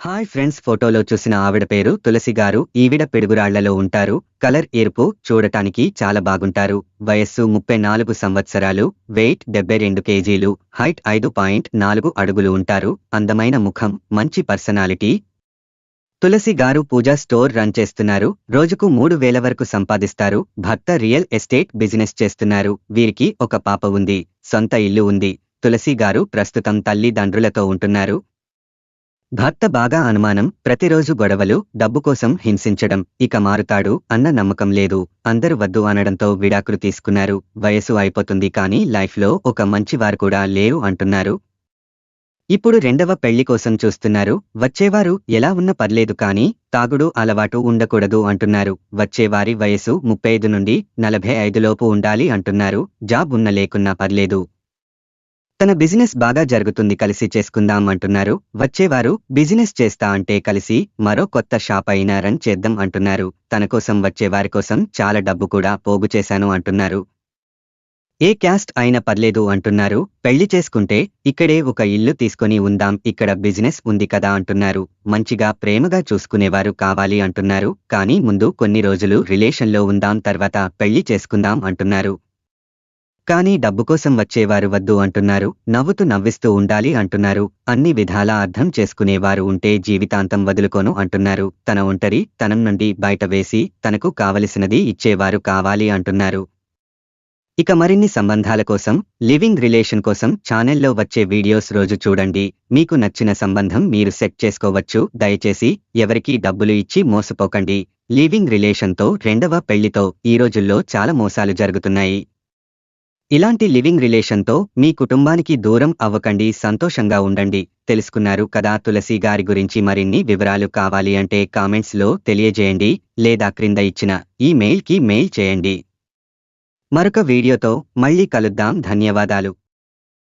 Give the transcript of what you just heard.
Hi friends, ఫోటోలో చూసిన ఆవిడ పేరు తులసి గారు. ఈవిడ పిడుగురాళ్లలో ఉంటారు. కలర్ ఎరుపు, చూడటానికి చాలా బాగుంటారు. వయస్సు 34 సంవత్సరాలు. వెయిట్ 72 కేజీలు. హైట్ 5.4 అడుగులు ఉంటారు. అందమైన ముఖం, మంచి పర్సనాలిటీ. తులసి గారు పూజా స్టోర్ రన్ చేస్తున్నారు. రోజుకు 3,000 వరకు సంపాదిస్తారు. భర్త రియల్ ఎస్టేట్ బిజినెస్ చేస్తున్నారు. వీరికి ఒక పాప ఉంది. సొంత ఇల్లు ఉంది. తులసి గారు ప్రస్తుతం తల్లిదండ్రులతో ఉంటున్నారు. భర్త బాగా అనుమానం, ప్రతిరోజు గొడవలు, డబ్బు కోసం హింసించడం. ఇక మారుతాడు అన్న నమ్మకం లేదు. అందరూ వద్దు అనడంతో విడాకులు తీసుకున్నారు. వయసు అయిపోతుంది కానీ లైఫ్లో ఒక మంచివారు కూడా లేరు అంటున్నారు. ఇప్పుడు రెండవ పెళ్లి కోసం చూస్తున్నారు. వచ్చేవారు ఎలా ఉన్నా పర్లేదు కానీ తాగుడు అలవాటు ఉండకూడదు అంటున్నారు. వచ్చేవారి వయసు 35 నుండి 45 లోపు ఉండాలి అంటున్నారు. జాబ్ ఉన్న లేకున్నా పర్లేదు. తన బిజినెస్ బాగా జరుగుతుంది, కలిసి చేసుకుందాం అంటున్నారు. వచ్చేవారు బిజినెస్ చేస్తా అంటే కలిసి మరో కొత్త షాప్ అయినా రన్ చేద్దాం అంటున్నారు. తన కోసం వచ్చేవారి కోసం చాలా డబ్బు కూడా పోగు చేశాను అంటున్నారు. ఏ క్యాస్ట్ అయినా పర్లేదు అంటున్నారు. పెళ్లి చేసుకుంటే ఇక్కడే ఒక ఇల్లు తీసుకొని ఉందాం, ఇక్కడ బిజినెస్ ఉంది కదా అంటున్నారు. మంచిగా ప్రేమగా చూసుకునేవారు కావాలి అంటున్నారు. కానీ ముందు కొన్ని రోజులు రిలేషన్లో ఉందాం, తర్వాత పెళ్లి చేసుకుందాం అంటున్నారు. కానీ డబ్బు కోసం వచ్చేవారు వద్దు అంటున్నారు. నవ్వుతూ నవ్విస్తూ ఉండాలి అంటున్నారు. అన్ని విధాలా అర్థం చేసుకునేవారు ఉంటే జీవితాంతం వదులుకోను అంటున్నారు. తన ఒంటరి తనం నుండి బయట వేసి తనకు కావలసినది ఇచ్చేవారు కావాలి అంటున్నారు. ఇక మరిన్ని సంబంధాల కోసం, లివింగ్ రిలేషన్ కోసం ఛానల్లో వచ్చే వీడియోస్ రోజు చూడండి. మీకు నచ్చిన సంబంధం మీరు సెట్ చేసుకోవచ్చు. దయచేసి ఎవరికీ డబ్బులు ఇచ్చి మోసపోకండి. లివింగ్ రిలేషన్తో రెండవ పెళ్లితో ఈ రోజుల్లో చాలా మోసాలు జరుగుతున్నాయి. ఇలాంటి లివింగ్ రిలేషన్తో మీ కుటుంబానికి దూరం అవ్వకండి, సంతోషంగా ఉండండి. తెలుసుకున్నారు కదా తులసి గారి గురించి. మరిన్ని వివరాలు కావాలి అంటే కామెంట్స్లో తెలియజేయండి, లేదా క్రింద ఇచ్చిన ఈ మెయిల్కి మెయిల్ చేయండి. మరొక వీడియోతో మళ్ళీ కలుద్దాం. ధన్యవాదాలు.